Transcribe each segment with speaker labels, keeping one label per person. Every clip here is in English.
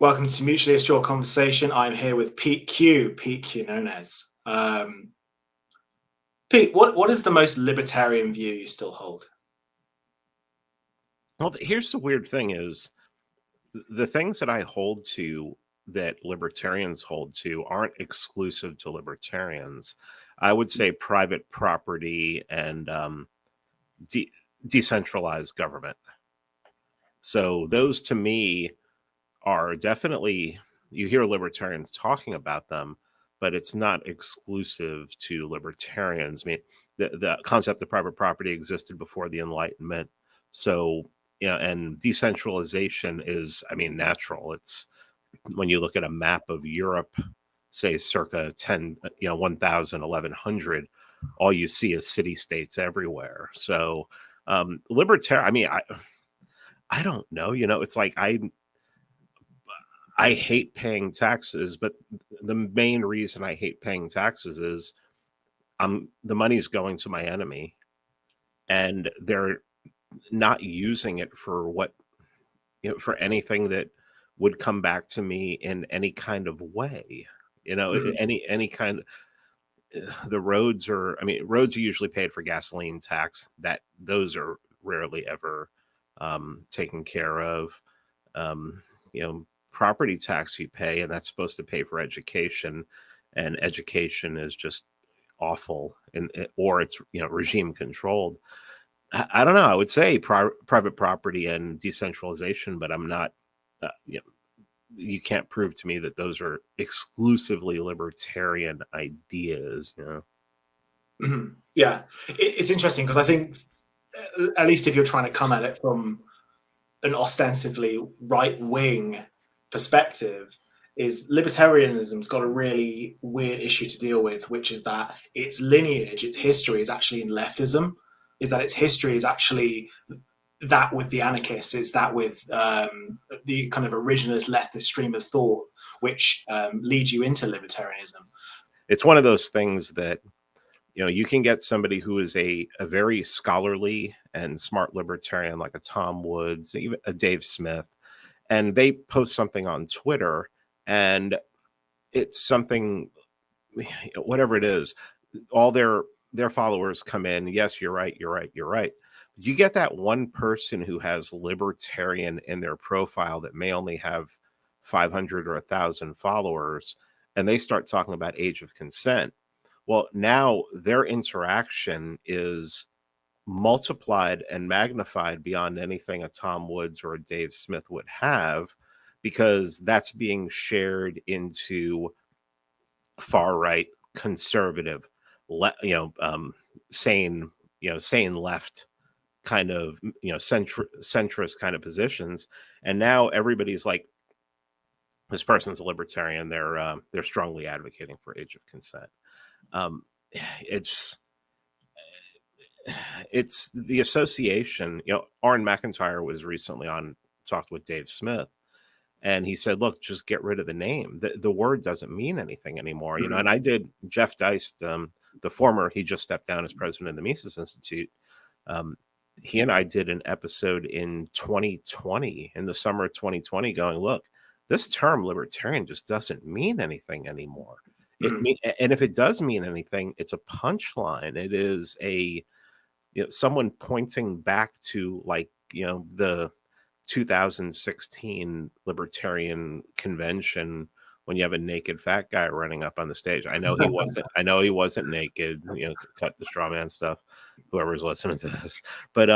Speaker 1: Welcome to Mutually Assured Conversation. I'm here with Pete Quinones. Pete, what is the most libertarian view you still hold?
Speaker 2: Well, here's the weird thing is the things that I hold to that libertarians hold to aren't exclusive to libertarians. I would say private property and de- decentralized government. So those to me are definitely, you hear libertarians talking about them, but it's not exclusive to libertarians. I mean, the concept of private property existed before the Enlightenment. So, yeah, and decentralization is, I mean, natural. It's when you look at a map of Europe, say circa 10, 1000, 1100, all you see is city states everywhere. So, libertarian, I mean, I don't know, it's like I hate paying taxes, but the main reason I hate paying taxes is the money's going to my enemy and they're not using it for for anything that would come back to me in any kind of way.
Speaker 1: Mhm.
Speaker 2: Any kind the roads are, I mean, roads are usually paid for gasoline tax, that those are rarely ever taken care of. um, Property tax you pay, and that's supposed to pay for education, and education is just awful, or it's regime controlled. I don't know. I would say private property and decentralization, but I'm not. You can't prove to me that those are exclusively libertarian ideas.
Speaker 1: Mhm. Yeah, it's interesting because I think, at least if you're trying to come at it from an ostensibly right-wing perspective, is libertarianism's got a really weird issue to deal with, which is that its lineage, its history is actually in leftism, is that its history is actually that with the anarchists, it's that with the kind of originalist leftist stream of thought, which leads you into libertarianism.
Speaker 2: It's one of those things that you can get somebody who is a very scholarly and smart libertarian, like a Tom Woods, even a Dave Smith, and they post something on Twitter, and it's something, whatever it is, all their followers come in. Yes, you're right. You're right. You're right. You get that one person who has libertarian in their profile that may only have 500 or 1,000 followers, and they start talking about age of consent. Well, now their interaction is multiplied and magnified beyond anything a Tom Woods or a Dave Smith would have, because that's being shared into far right, conservative, sane, sane left kind of, centrist kind of positions. And now everybody's like, this person's a libertarian. They're strongly advocating for age of consent. Um, it's it's the association. Aaron McIntyre was recently on, talked with Dave Smith, and he said, look, just get rid of the name. The word doesn't mean anything anymore. And
Speaker 1: Mm-hmm.
Speaker 2: I did, Jeff Deist, the former, he just stepped down as president of the Mises Institute. Um, he and I did an episode in 2020, in the summer of 2020, going, look, this term libertarian just doesn't mean anything anymore.
Speaker 1: Mm-hmm.
Speaker 2: And if it does mean anything, it's a punchline. It is a, someone pointing back to, like, the 2016 libertarian convention, when you have a naked fat guy running up on the stage. I know he wasn't naked, cut the straw man stuff, whoever's listening to this. But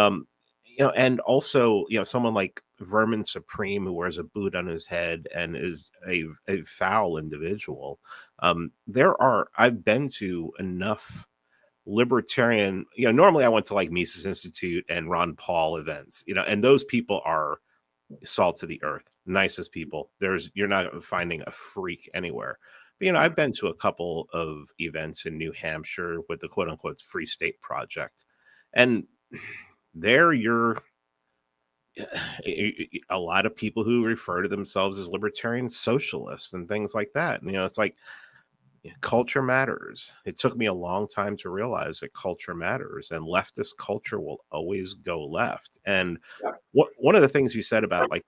Speaker 2: and also, someone like Vermin Supreme, who wears a boot on his head and is a foul individual. I've been to enough libertarian, normally I went to like Mises Institute and Ron Paul events, and those people are salt of the earth, nicest people. You're not finding a freak anywhere. But I've been to a couple of events in New Hampshire with the quote unquote Free State Project, and there you're a lot of people who refer to themselves as libertarian socialists and things like that. And, it's like, culture matters. It took me a long time to realize that culture matters, and leftist culture will always go left. And one of the things you said about, like,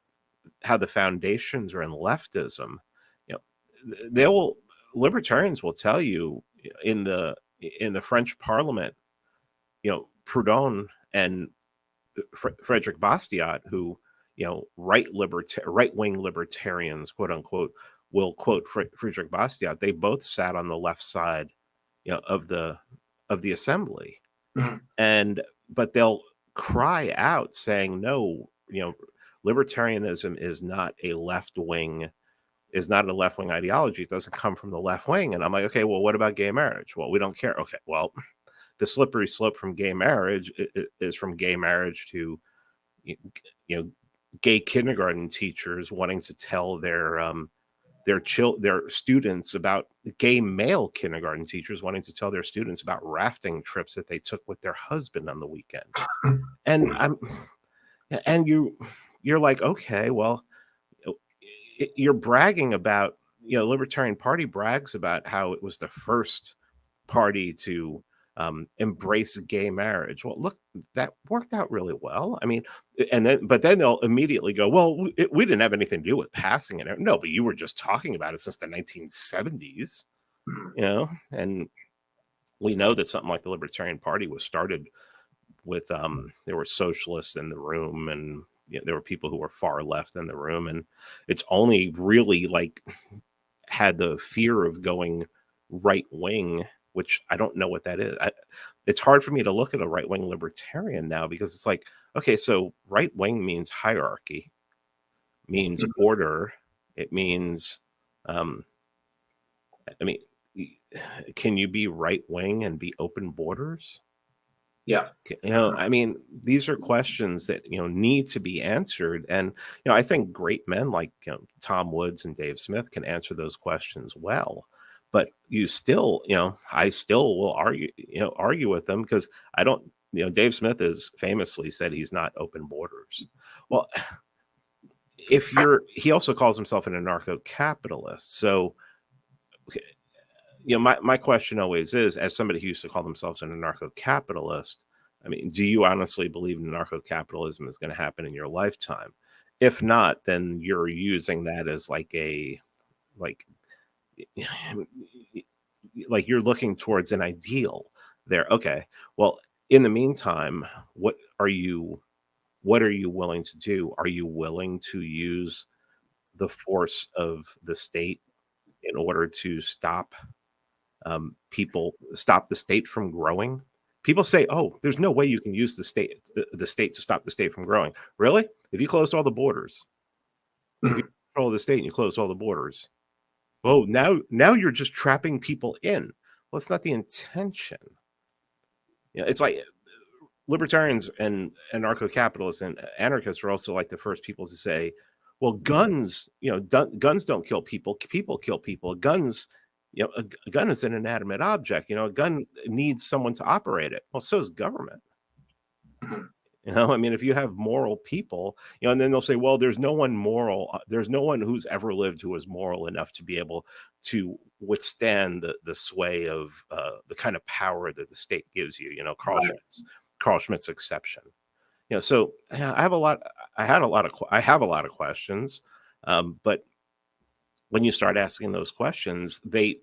Speaker 2: how the foundations are in leftism, libertarians will tell you in the French Parliament, Proudhon and Frederick Bastiat, who right-wing libertarians, quote unquote, will quote Frederick Bastiat. They both sat on the left side, of the assembly, but they'll cry out saying, no, libertarianism is not a left-wing ideology. It doesn't come from the left wing. And I'm like, okay, well, what about gay marriage? Well, we don't care. Okay, well, the slippery slope from gay marriage is from gay marriage to gay kindergarten teachers wanting to tell their students about gay male kindergarten teachers wanting to tell their students about rafting trips that they took with their husband on the weekend. And you're like, okay, well, you're bragging about, Libertarian Party brags about how it was the first party to embrace gay marriage. Well, look, that worked out really well. I mean, but then they'll immediately go, well, we didn't have anything to do with passing it. No, but you were just talking about it since the 1970s, and we know that something like the Libertarian Party was started with, there were socialists in the room, and there were people who were far left in the room, and it's only really had the fear of going right wing, which I don't know what that is. It's hard for me to look at a right wing libertarian now, because it's like, okay, so right wing means hierarchy, means order. It means, I mean, can you be right wing and be open borders?
Speaker 1: Yeah.
Speaker 2: I mean, these are questions that, need to be answered. And, I think great men like Tom Woods and Dave Smith can answer those questions well. But you still, I still will argue with them, because I don't, Dave Smith has famously said he's not open borders. Well, he also calls himself an anarcho-capitalist. So, my question always is, as somebody who used to call themselves an anarcho-capitalist, I mean, do you honestly believe anarcho-capitalism is going to happen in your lifetime? If not, then you're using that as like you're looking towards an ideal there. Okay, well, in the meantime, what are you willing to do? Are you willing to use the force of the state in order to stop the state from growing? People say, oh, there's no way you can use the state to stop the state from growing. Really? If you closed all the borders, if you control the state and you close all the borders, oh, now you're just trapping people in. Well, it's not the intention. It's like libertarians and anarcho-capitalists and anarchists are also like the first people to say, well, guns, guns don't kill people. People kill people. Guns, a gun is an inanimate object. A gun needs someone to operate it. Well, so is government. I mean, if you have moral people, and then they'll say, well, there's no one moral. There's no one who's ever lived who is moral enough to be able to withstand the sway of the kind of power that the state gives you. Carl Schmitt's exception. So I have a lot of questions, but when you start asking those questions, the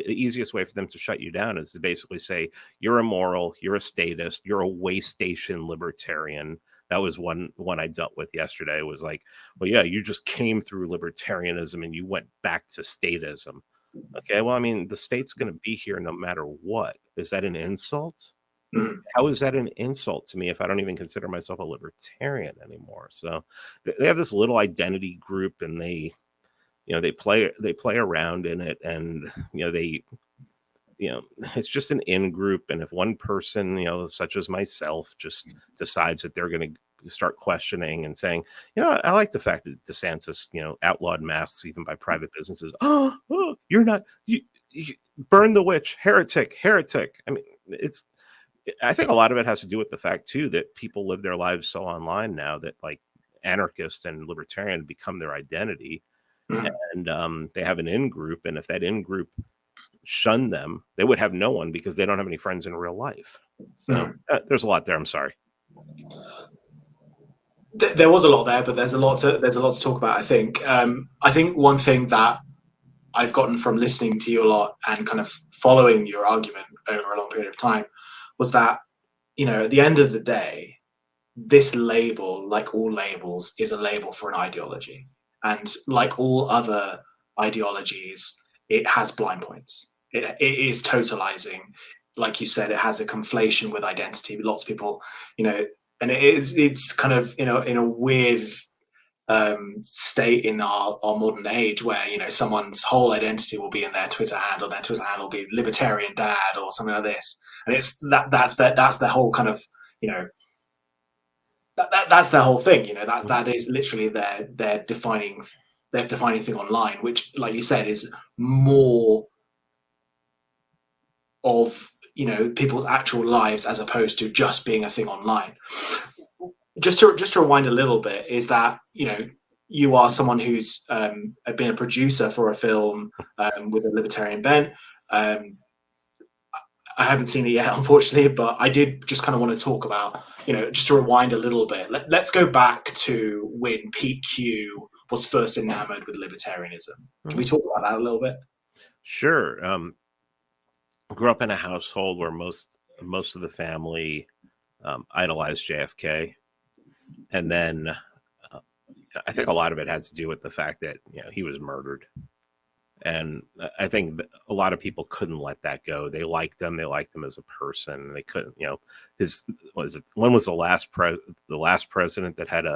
Speaker 2: easiest way for them to shut you down is to basically say, you're immoral, you're a statist, you're a way station libertarian. That was one I dealt with yesterday. It was like, well, yeah, you just came through libertarianism and you went back to statism. Okay, well, I mean, the state's going to be here no matter what. Is that an insult? How is that an insult to me if I don't even consider myself a libertarian anymore? So they have this little identity group, and they play around in it, and it's just an in group. And if one person, such as myself, just decides that they're going to start questioning and saying, I like the fact that DeSantis, outlawed masks even by private businesses. Oh, you're not, you burn the witch, heretic. I mean, I think a lot of it has to do with the fact too that people live their lives so online now that like anarchist and libertarian become their identity. And they have an in group, and if that in group shunned them, they would have no one, because they don't have any friends in real life. So there's a lot there. I'm sorry.
Speaker 1: There was a lot there, but there's a lot to talk about. I think one thing that I've gotten from listening to you a lot and kind of following your argument over a long period of time was that, at the end of the day, this label, like all labels, is a label for an ideology. And like all other ideologies, it has blind points. It is totalizing. Like you said, it has a conflation with identity. Lots of people, and it's kind of in a weird state in our modern age where someone's whole identity will be in their Twitter handle. Their Twitter handle will be libertarian dad or something like this, and it's that's the whole kind of that's the whole thing. That is literally their defining thing online, which, like you said, is more of people's actual lives as opposed to just being a thing online. Just to rewind a little bit, is that you are someone who's been a producer for a film with a libertarian bent. I haven't seen it yet, unfortunately, but I did just kind of want to talk about, just to rewind a little bit. Let's go back to when Pete Q was first enamored with libertarianism. Can we talk about that a little bit?
Speaker 2: Sure. Grew up in a household where most of the family idolized JFK, and then I think a lot of it had to do with the fact that he was murdered. And I think a lot of people couldn't let that go. They liked him. They liked him as a person. They couldn't, when was the last president that had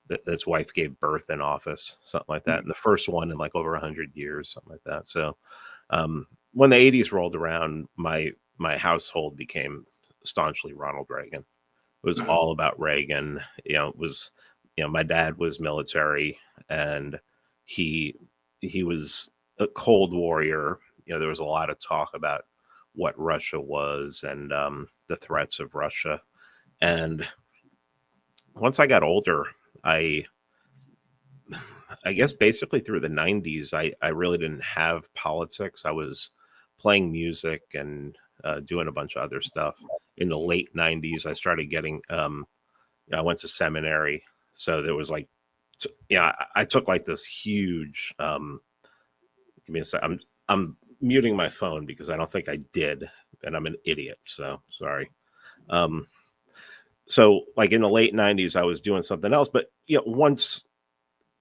Speaker 2: that's wife gave birth in office, something like that. And the first one in like over 100 years, something like that. So when the 80s rolled around, my household became staunchly Ronald Reagan. It was all about Reagan. My dad was military, and he was a Cold Warrior. There was a lot of talk about what Russia was and the threats of Russia. And once I got older, I guess basically through the 90s, I really didn't have politics. I was playing music and doing a bunch of other stuff. In the late 90s, I started getting, I went to seminary. So there was like, I took like this huge, give me a sec. I'm muting my phone because I don't think I did, and I'm an idiot. So sorry. So like in the late 90s, I was doing something else, but once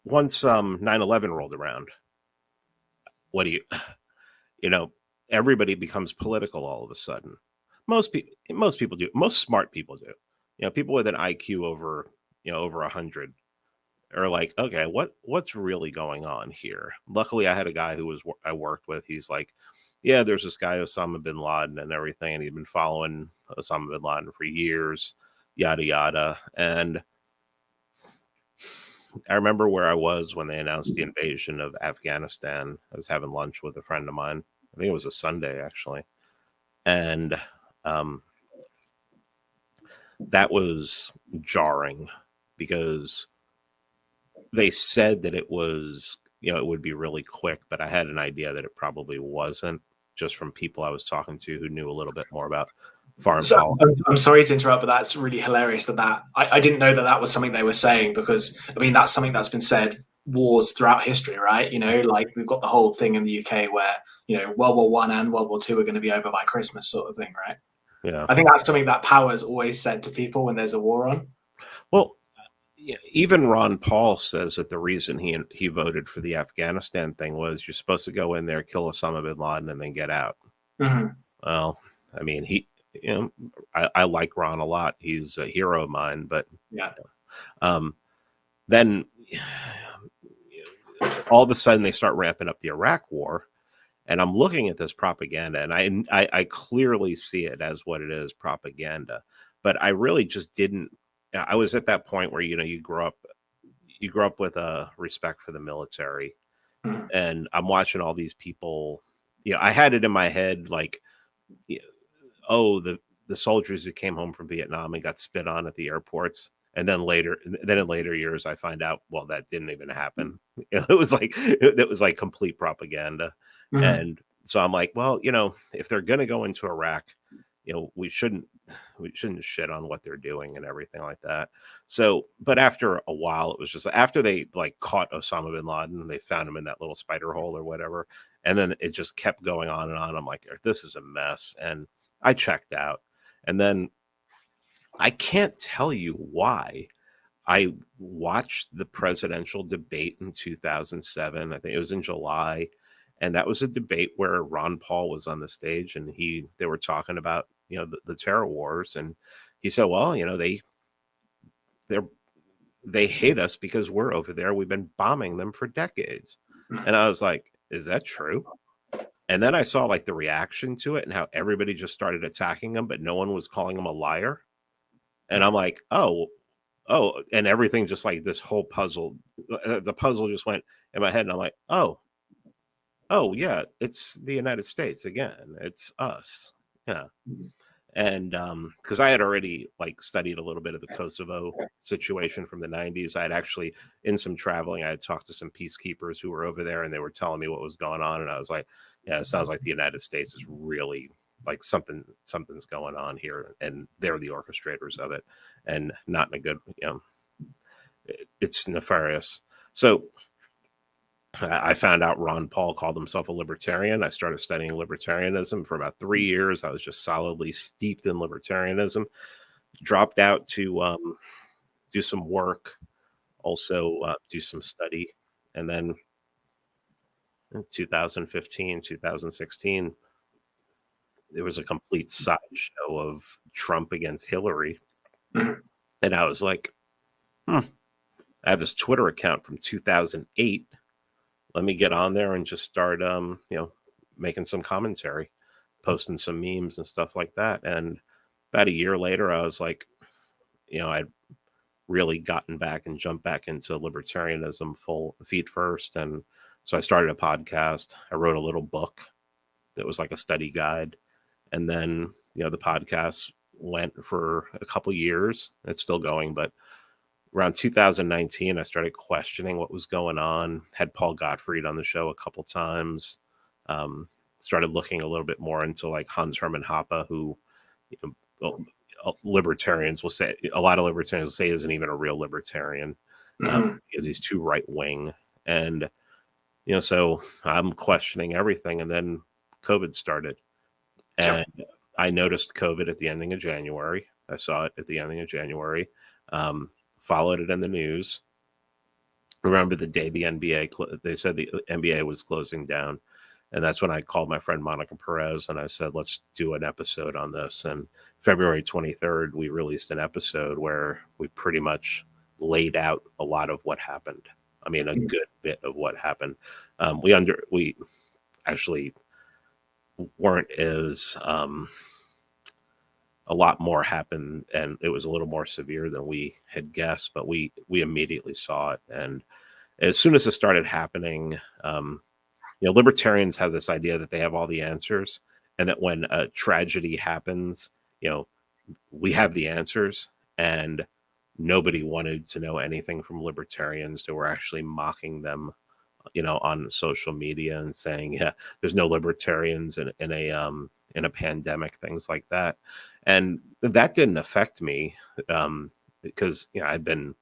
Speaker 2: 9/11 rolled around, what do everybody becomes political all of a sudden. Most people do. Most smart people do. People with an IQ over 100 are like, okay, what's really going on here? Luckily, I had a guy I worked with. He's like, yeah, there's this guy Osama bin Laden and everything, and he's been following Osama bin Laden for years, yada yada. And I remember where I was when they announced the invasion of Afghanistan. I was having lunch with a friend of mine. I think it was a Sunday, actually. And that was jarring because they said that it was, it would be really quick, but I had an idea that it probably wasn't, just from people I was talking to who knew a little bit more about foreign policy.
Speaker 1: I'm sorry to interrupt, but that's really hilarious that I didn't know that was something they were saying, because I mean, that's something that's been said wars throughout history, right? Like we've got the whole thing in the UK where, World War I and World War II are going to be over by Christmas, sort of thing, right?
Speaker 2: Yeah.
Speaker 1: I think that's something that Power's always said to people when there's a war on.
Speaker 2: Well, even Ron Paul says that the reason he voted for the Afghanistan thing was you're supposed to go in there, kill Osama bin Laden, and then get out.
Speaker 1: Mm-hmm.
Speaker 2: Well, I mean, I like Ron a lot. He's a hero of mine, but
Speaker 1: yeah.
Speaker 2: Then all of a sudden they start ramping up the Iraq war, and I'm looking at this propaganda, and I clearly see it as what it is, propaganda. But I really just didn't. I was at that point where you grow up with a respect for the military, and I'm watching all these people. I had it in my head like, oh, the soldiers who came home from Vietnam and got spit on at the airports. And then in later years, I find out, well, that didn't even happen. It was like complete propaganda. Mm-hmm. And so I'm like, well, if they're going to go into Iraq, we shouldn't shit on what they're doing and everything like that. So, but after a while, it was just after they like caught Osama bin Laden, they found him in that little spider hole or whatever, and then it just kept going on and on. I'm like, this is a mess, and I checked out. And then I can't tell you why. I watched the presidential debate in 2007. I think it was in July. And that was a debate where Ron Paul was on the stage, and they were talking about, the terror wars. And he said, well, they're, they hate us because we're over there. We've been bombing them for decades. And I was like, is that true? And then I saw like the reaction to it and how everybody just started attacking him, but no one was calling him a liar. And I'm like, oh, and everything just like this whole puzzle, the puzzle just went in my head. And I'm like, oh, yeah, it's the United States again. It's us. Yeah. And because I had already like studied a little bit of the Kosovo situation from the 90s. I had actually, in some traveling, I had talked to some peacekeepers who were over there, and they were telling me what was going on. And I was like, yeah, it sounds like the United States is really like something's going on here, and they're the orchestrators of it, and not in a good, it's nefarious. So I found out Ron Paul called himself a libertarian. I started studying libertarianism for about 3 years. I was just solidly steeped in libertarianism. Dropped out to do some work, also do some study. And then in 2015, 2016, there was a complete sideshow of Trump against Hillary. And I was like, I have this Twitter account from 2008. Let me get on there and just start, making some commentary, posting some memes and stuff like that. And about a year later, I was like, I'd really gotten back and jumped back into libertarianism full feet first. And so I started a podcast. I wrote a little book that was like a study guide. And then, the podcast went for a couple years. It's still going, but around 2019, I started questioning what was going on. Had Paul Gottfried on the show a couple times. Started looking a little bit more into like Hans Hermann Hoppe, who libertarians will say, a lot of libertarians will say isn't even a real libertarian because he's too right wing. And so I'm questioning everything. And then COVID started, and I noticed COVID at the ending of January. I saw it at the ending of January. Followed it in the news. Remember the day the NBA, they said the NBA was closing down. And that's when I called my friend Monica Perez and I said, let's do an episode on this. And February 23rd, we released an episode where we pretty much laid out a lot of what happened. I mean, a good bit of what happened. We actually weren't as, a lot more happened, and it was a little more severe than we had guessed, but we immediately saw it. And as soon as it started happening, libertarians have this idea that they have all the answers, and that when a tragedy happens, we have the answers. And nobody wanted to know anything from libertarians. They were actually mocking them, on social media and saying, yeah, there's no libertarians in a pandemic, things like that. And that didn't affect me because, I've been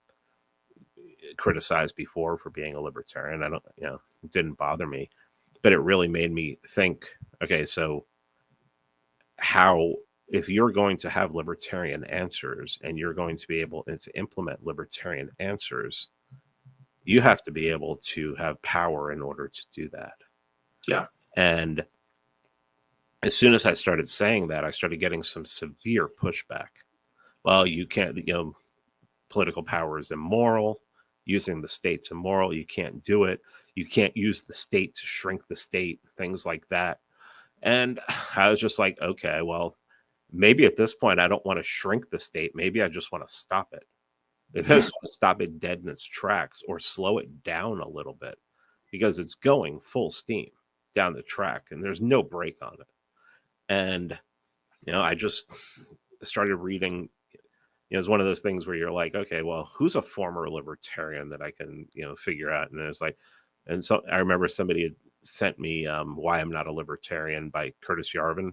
Speaker 2: criticized before for being a libertarian. It didn't bother me, but it really made me think, okay, so if you're going to have libertarian answers and you're going to be able to implement libertarian answers, you have to be able to have power in order to do that.
Speaker 1: Yeah.
Speaker 2: And as soon as I started saying that, I started getting some severe pushback. Well, you can't, political power is immoral. Using the state's immoral. You can't do it. You can't use the state to shrink the state, things like that. And I was just like, okay, well, maybe at this point, I don't want to shrink the state. Maybe I just want to stop it. Maybe I just want to stop it dead in its tracks or slow it down a little bit because it's going full steam down the track and there's no brake on it. And, I just started reading, it's one of those things where you're like, okay, well, who's a former libertarian that I can, figure out? And it's like, and so I remember somebody had sent me Why I'm Not a Libertarian by Curtis Yarvin.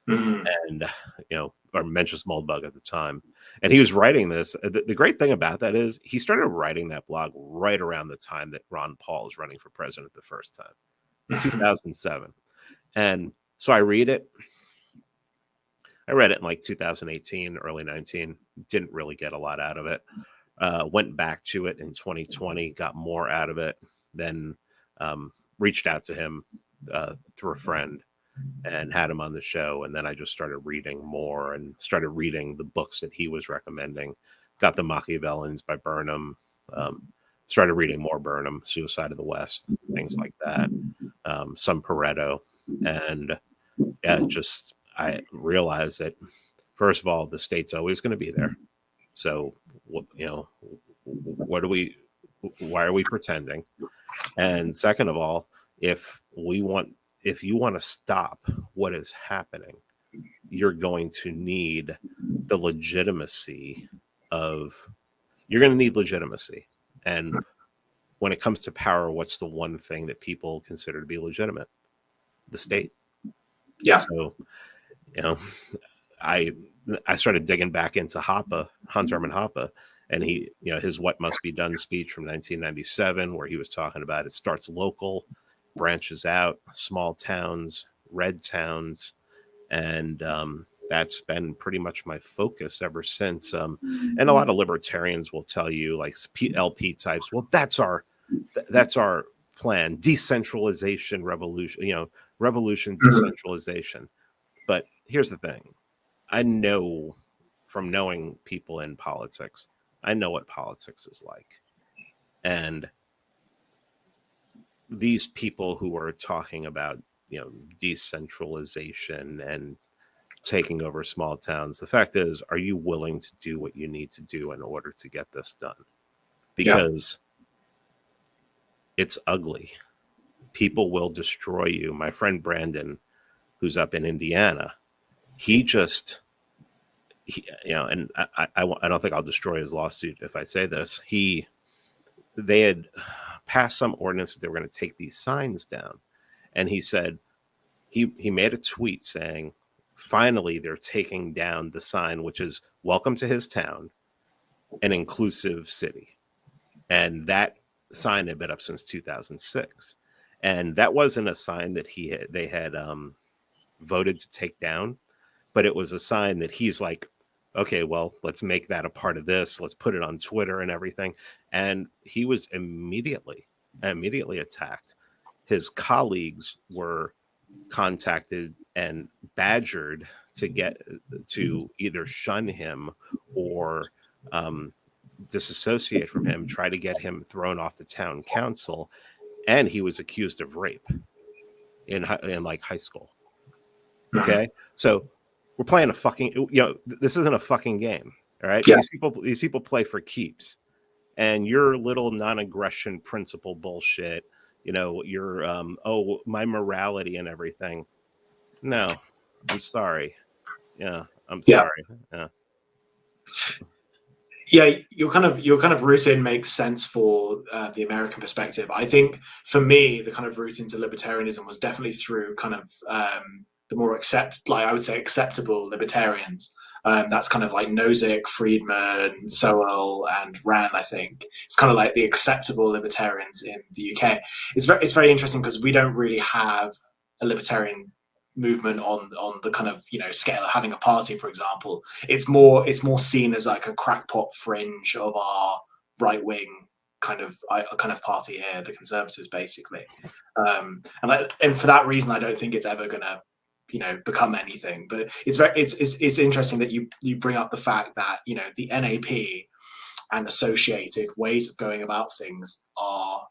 Speaker 2: and or Mencius Moldbug at the time. And he was writing this. The great thing about that is he started writing that blog right around the time that Ron Paul was running for president the first time, 2007. And so I read it. I read it in like 2018, early 19. Didn't really get a lot out of it. Went back to it in 2020, got more out of it. Then reached out to him through a friend and had him on the show. And then I just started reading more and started reading the books that he was recommending. Got the Machiavellians by Burnham. Started reading more Burnham, Suicide of the West, things like that. Some Pareto. And just I realized that, first of all, the state's always going to be there. So, why are we pretending? And second of all, if you want to stop what is happening, you're going to need the legitimacy you're going to need legitimacy. And when it comes to power, what's the one thing that people consider to be legitimate? The state.
Speaker 1: Yeah.
Speaker 2: So, I started digging back into Hans Hermann Hoppe, and he, his What Must Be Done speech from 1997, where he was talking about it starts local, branches out, small towns, red towns. And that's been pretty much my focus ever since. And a lot of libertarians will tell you, like LP types, well, that's our plan. Decentralization, revolution, decentralization. But here's the thing. I know from knowing people in politics, I know what politics is like. And these people who are talking about, decentralization and taking over small towns, the fact is, are you willing to do what you need to do in order to get this done? Because it's ugly. People will destroy you. My friend Brandon, who's up in Indiana, and I don't think I'll destroy his lawsuit if I say this. They had passed some ordinance that they were going to take these signs down. And he said, he made a tweet saying, finally, they're taking down the sign, which is welcome to his town, an inclusive city. And that sign had been up since 2006. And that wasn't a sign that they had voted to take down, but it was a sign that he's like, okay, well, let's make that a part of this. Let's put it on Twitter and everything. And he was immediately attacked. His colleagues were contacted and badgered to either shun him or disassociate from him, try to get him thrown off the town council. And he was accused of rape in like high school. Okay. So we're playing a fucking, this isn't a fucking game. All right. Yeah. These people play for keeps, and your little non-aggression principle bullshit, your, my morality and everything. No, I'm sorry. Yeah. I'm sorry. Yeah.
Speaker 1: Yeah, your kind of route in makes sense for the American perspective. I think for me, the kind of route into libertarianism was definitely through kind of the more acceptable libertarians. That's kind of like Nozick, Friedman, Sowell, and Rand. I think it's kind of like the acceptable libertarians in the UK. It's very interesting because we don't really have a libertarian movement on the kind of scale of having a party, for example. It's more seen as like a crackpot fringe of our right wing kind of party here, the Conservatives, basically. And for that reason, I don't think it's ever gonna become anything. But it's interesting that you bring up the fact that the NAP and associated ways of going about things are,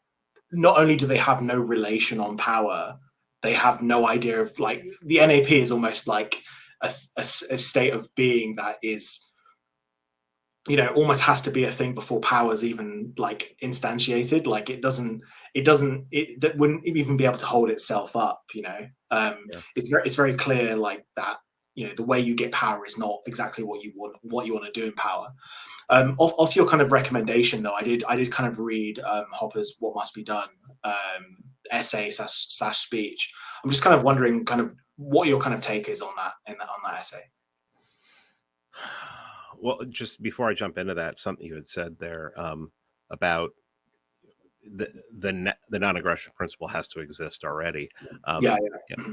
Speaker 1: not only do they have no relation on power, they have no idea of, like, the NAP is almost like a state of being that is, almost has to be a thing before power's even like instantiated. Like that wouldn't even be able to hold itself up. It's very clear, like that. The way you get power is not exactly what you want to do in power. Off your kind of recommendation, though, I did kind of read Hopper's What Must Be Done essay / speech. I'm just kind of wondering, kind of what your kind of take is on that on that essay.
Speaker 2: Well, just before I jump into that, something you had said there about the non-aggression principle has to exist already.
Speaker 1: Yeah.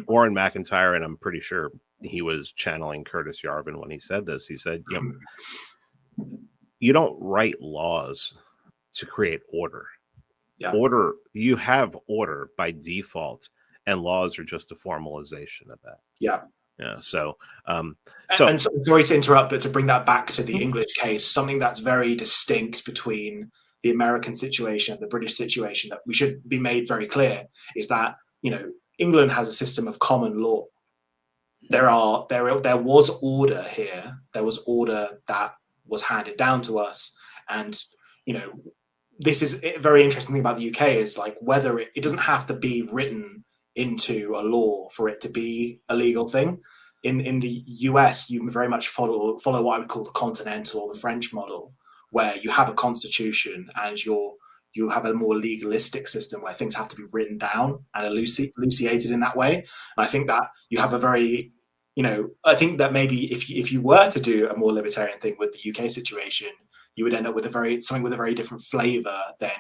Speaker 2: Warren McIntyre, and I'm pretty sure he was channeling Curtis Yarvin when he said this. He said, you don't write laws to create order.
Speaker 1: Yeah.
Speaker 2: Order, you have order by default, and laws are just a formalization of that.
Speaker 1: Yeah.
Speaker 2: Yeah. So,
Speaker 1: and sorry to interrupt, but to bring that back to the English case, something that's very distinct between the American situation and the British situation that we should be made very clear is that, England has a system of common law. There was order here. There was order that was handed down to us. And, this is a very interesting thing about the UK is like whether it doesn't have to be written into a law for it to be a legal thing. In the US, you very much follow what I would call the continental or the French model, where you have a constitution and you have a more legalistic system where things have to be written down and elucidated in that way. And I think that you have a very, I think that maybe if you were to do a more libertarian thing with the UK situation, you would end up with something with a very different flavor than,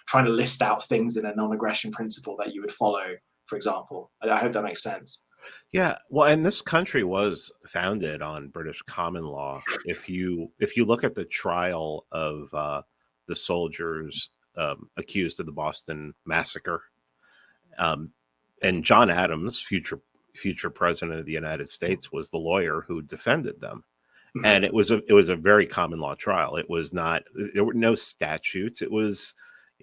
Speaker 1: trying to list out things in a non-aggression principle that you would follow, for example. I hope that makes sense.
Speaker 2: Yeah, well, and this country was founded on British common law. If you look at the trial of the soldiers accused of the Boston Massacre, and John Adams, future president of the United States, was the lawyer who defended them. And it was a very common law trial. It was not, there were no statutes. It was,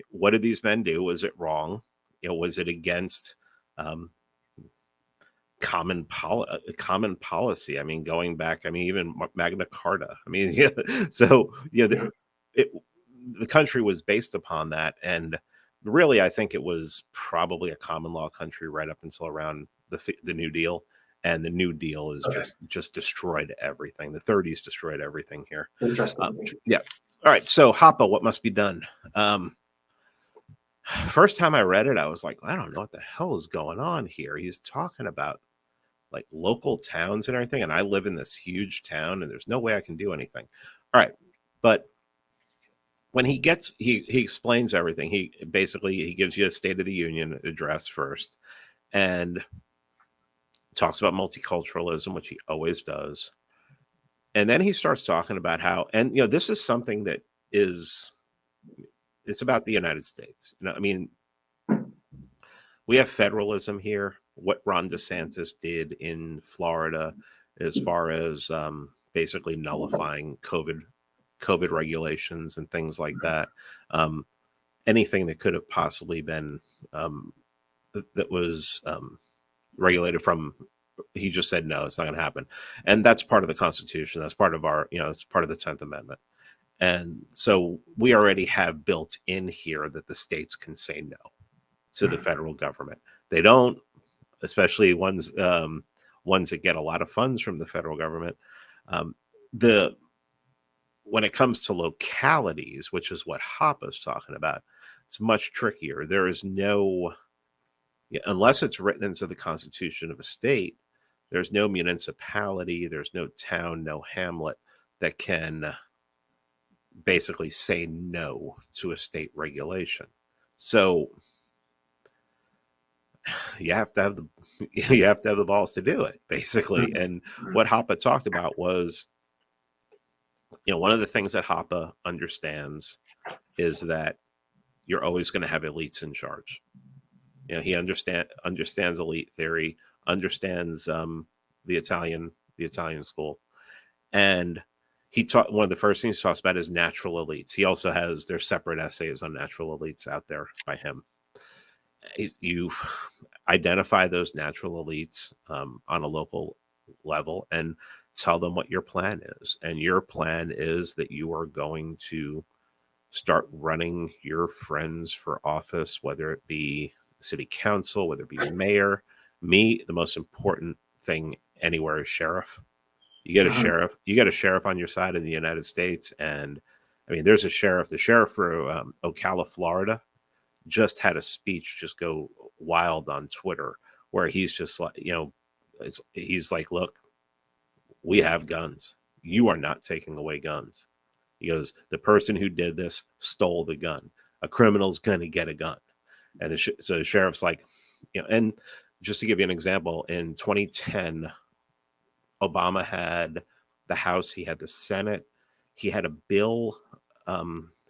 Speaker 2: what did these men do? Was it wrong? Was it against common policy? I mean, going back, even Magna Carta. So the country was based upon that, and really, I think it was probably a common law country right up until around the New Deal. And the New Deal is just destroyed everything. The 30s destroyed everything here.
Speaker 1: Interesting.
Speaker 2: Yeah. All right. So Hoppe, what must be done? First time I read it, I was like, I don't know what the hell is going on here. He's talking about like local towns and everything. And I live in this huge town and there's no way I can do anything. All right. But when he explains everything. He gives you a State of the Union address first. And talks about multiculturalism, which he always does. And then he starts talking about how, and this is something that it's about the United States. We have federalism here. What Ron DeSantis did in Florida, as far as basically nullifying COVID regulations and things like that. Anything that could have possibly been that was regulated from, he just said no, it's not going to happen. And that's part of the Constitution. That's part of our, it's part of the 10th Amendment. And so we already have built in here that the states can say no to the federal government. They don't, especially ones that get a lot of funds from the federal government. When it comes to localities, which is what Hoppe is talking about, it's much trickier. There is no, unless it's written into the constitution of a state, there's no municipality, there's no town, no hamlet that can basically say no to a state regulation. So you have to have the balls to do it, basically. And what Hoppe talked about was, one of the things that Hoppe understands is that you're always going to have elites in charge. He understands elite theory, understands the Italian school, and he taught, one of the first things he talks about is natural elites. He also has, there's separate essays on natural elites out there by him. You identify those natural elites on a local level and tell them what your plan is. And your plan is that you are going to start running your friends for office, whether it be city council, whether it be mayor. The most important thing anywhere is sheriff. You get a sheriff. You get a sheriff on your side in the United States, and there's a sheriff. The sheriff for Ocala, Florida, just had a speech just go wild on Twitter where he's just like, he's like, look, we have guns. You are not taking away guns. He goes, the person who did this stole the gun. A criminal's going to get a gun. And so the sheriff's like, and just to give you an example, in 2010, Obama had the House, he had the Senate, he had a bill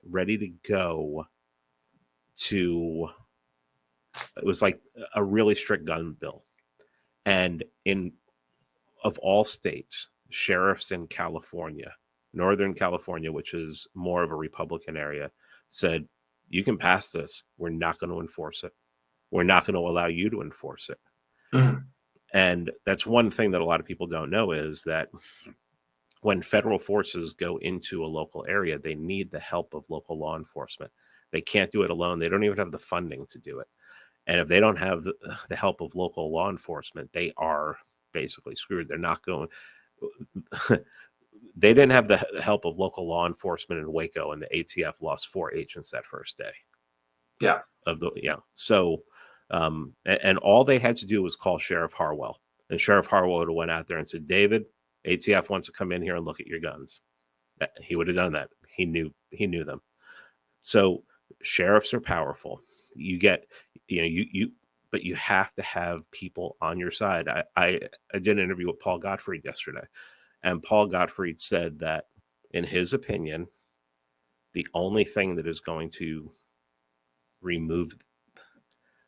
Speaker 2: ready to go to, it was like a really strict gun bill. And of all states, sheriffs in California, Northern California, which is more of a Republican area, said, you can pass this. We're not going to enforce it. We're not going to allow you to enforce it.
Speaker 1: Mm.
Speaker 2: And that's one thing that a lot of people don't know, is that when federal forces go into a local area, they need the help of local law enforcement. They can't do it alone. They don't even have the funding to do it. And if they don't have the help of local law enforcement, they are basically screwed. They're not going. They didn't have the help of local law enforcement in Waco, and the ATF lost 4 agents that first day.
Speaker 1: Yeah.
Speaker 2: So, and all they had to do was call Sheriff Harwell, and Sheriff Harwell would have went out there and said, David, ATF wants to come in here and look at your guns. He would have done that. He knew them. So sheriffs are powerful. You get, but you have to have people on your side. I did an interview with Paul Gottfried yesterday, and Paul Gottfried said that, in his opinion, the only thing that is going to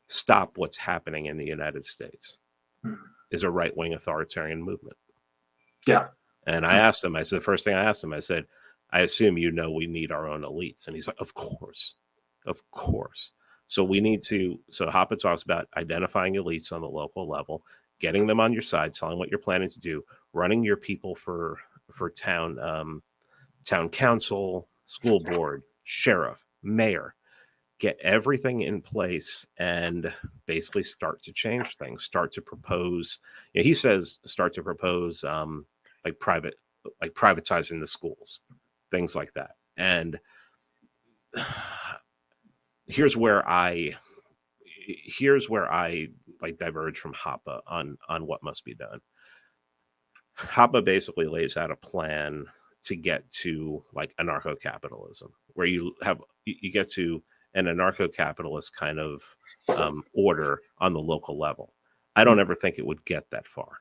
Speaker 2: stop what's happening in the United States is a right-wing authoritarian movement.
Speaker 1: Yeah.
Speaker 2: And I asked him, the first thing I asked him, I said, I assume we need our own elites. And he's like, of course. So we need to, so Hoppe talks about identifying elites on the local level, getting them on your side, telling what you're planning to do, running your people for town council, school board, sheriff, mayor, get everything in place and basically start to change things, start to propose. He says, start to propose privatizing the schools, things like that. And here's where I diverge from Hoppe on what must be done. Hoppe basically lays out a plan to get to like anarcho-capitalism, where you get to an anarcho-capitalist kind of order on the local level. I don't ever think it would get that far.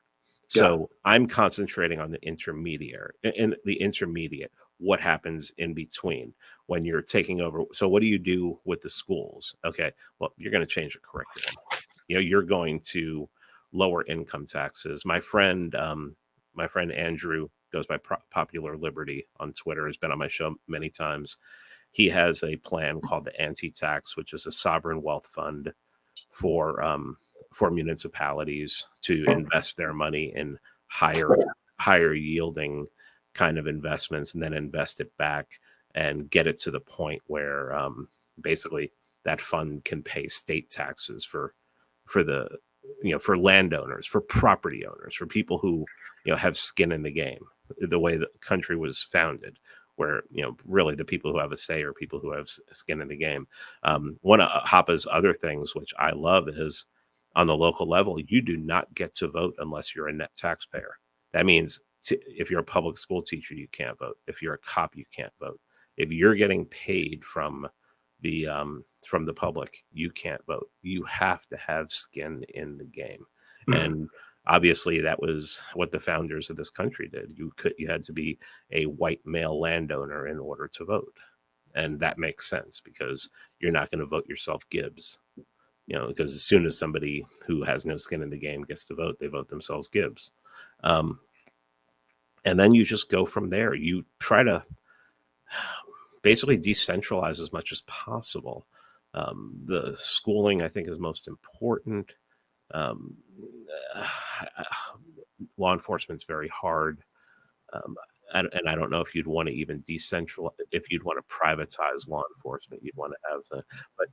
Speaker 2: So I'm concentrating on the intermediate, what happens in between when you're taking over. So what do you do with the schools? Okay, well, you're going to change the curriculum. You're going to lower income taxes. My friend Andrew goes by Popular Liberty on Twitter, has been on my show many times. He has a plan called the anti-tax, which is a sovereign wealth fund for municipalities to invest their money in higher yielding kind of investments, and then invest it back and get it to the point where basically that fund can pay state taxes for landowners, for property owners, for people who have skin in the game, the way the country was founded, where really the people who have a say are people who have skin in the game. One of Hoppe's other things, which I love, is on the local level, you do not get to vote unless you're a net taxpayer. That means if you're a public school teacher, you can't vote. If you're a cop, you can't vote. If you're getting paid from the public, you can't vote. You have to have skin in the game. And obviously that was what the founders of this country did. You had to be a white male landowner in order to vote. And that makes sense, because you're not going to vote yourself Gibbs, because as soon as somebody who has no skin in the game gets to vote, they vote themselves Gibbs. And then you just go from there. You try to basically decentralize as much as possible. The schooling, I think, is most important. Law enforcement's very hard. And I don't know if you'd want to even decentralize, if you'd want to privatize law enforcement, you'd want to have but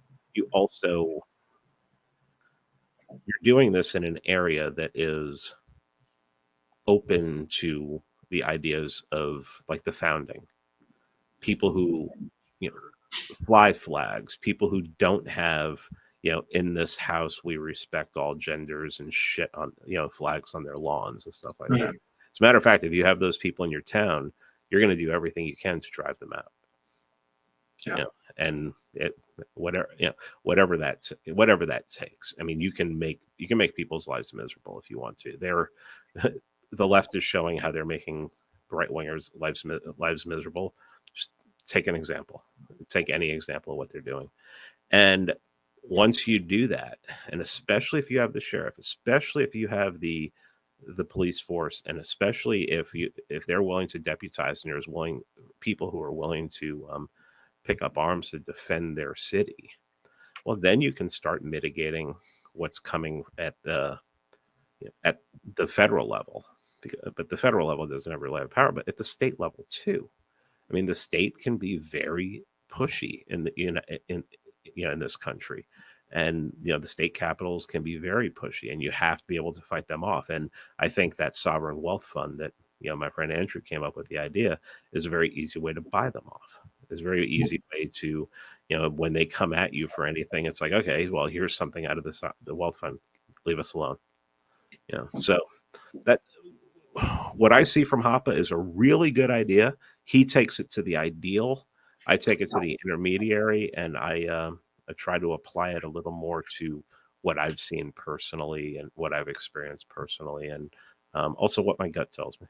Speaker 2: you're doing this in an area that is open to the ideas of like the founding. People who, fly flags, people who don't have, in this house we respect all genders and shit on flags on their lawns and stuff like that.
Speaker 1: Mhm.
Speaker 2: As a matter of fact, if you have those people in your town, you're going to do everything you can to drive them out.
Speaker 1: Yeah.
Speaker 2: And whatever that takes. I mean, you can make people's lives miserable if you want to. The left is showing how they're making right wingers lives miserable. Just take an example. Take any example of what they're doing. And once you do that, and especially if you have the sheriff, especially if you have the police force, and especially if they're willing to deputize, and there's people who are willing to pick up arms to defend their city, well, then you can start mitigating what's coming at the federal level. But the federal level doesn't have really have power, but at the state level too. I mean, the state can be very pushy in this country, and the state capitals can be very pushy, and you have to be able to fight them off. And I think that sovereign wealth fund that my friend Andrew came up with the idea is a very easy way to buy them off. It's a very easy way to when they come at you for anything, it's like, okay, well, here's something out of the wealth fund, leave us alone. So that what I see from Hoppe is a really good idea. He takes it to the ideal. I take it to the intermediary, and I try to apply it a little more to what I've seen personally and what I've experienced personally, and also what my gut tells me.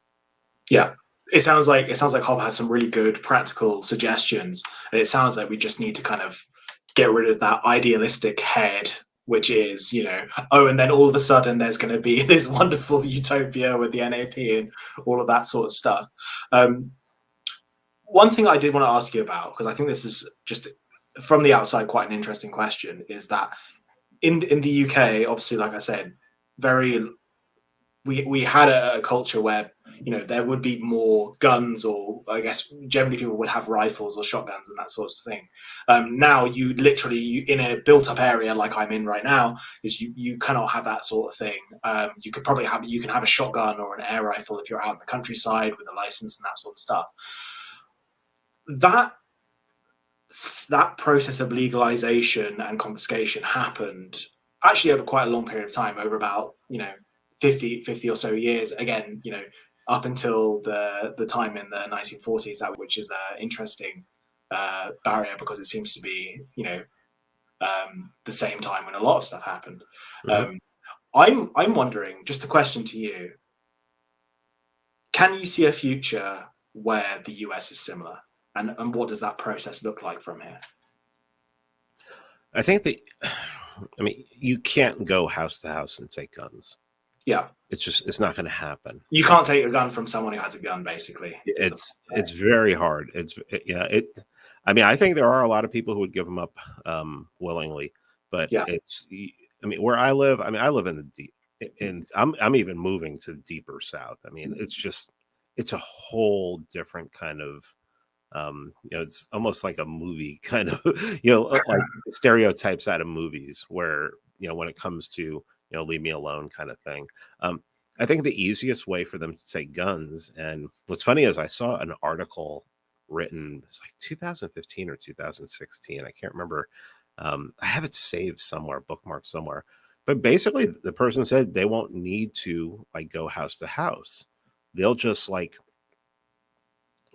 Speaker 1: Yeah. It sounds like Hoppe has some really good practical suggestions, and it sounds like we just need to kind of get rid of that idealistic head, which is, oh, and then all of a sudden there's going to be this wonderful utopia with the NAP and all of that sort of stuff. One thing I did want to ask you about, because I think this is just from the outside quite an interesting question, is that in the UK, obviously, like I said, we had a culture where there would be more guns, or I guess generally people would have rifles or shotguns and that sort of thing. Now you literally in a built-up area like I'm in right now, is you cannot have that sort of thing. You can have a shotgun or an air rifle if you're out in the countryside with a license and that sort of stuff. That process of legalization and confiscation happened actually over quite a long period of time, over about 50 or so years, again, up until the time in the 1940s, which is an interesting barrier, because it seems to be the same time when a lot of stuff happened.
Speaker 2: Mm-hmm.
Speaker 1: I'm wondering, just a question to you, can you see a future where the US is similar, and what does that process look like from here?
Speaker 2: I think you can't go house to house and take guns.
Speaker 1: Yeah.
Speaker 2: It's not going to happen.
Speaker 1: You can't take a gun from someone who has a gun, basically.
Speaker 2: It's very hard. I mean, I think there are a lot of people who would give them up willingly, but where I live, I live in the deep, and I'm even moving to the deeper south. I mean, it's a whole different kind of it's almost like a movie kind of like stereotypes out of movies, where when it comes to leave me alone kind of thing. I think the easiest way for them to take guns, and what's funny is I saw an article written, it's like 2015 or 2016, I can't remember. I have it saved somewhere, bookmarked somewhere, but basically the person said they won't need to go house to house. They'll just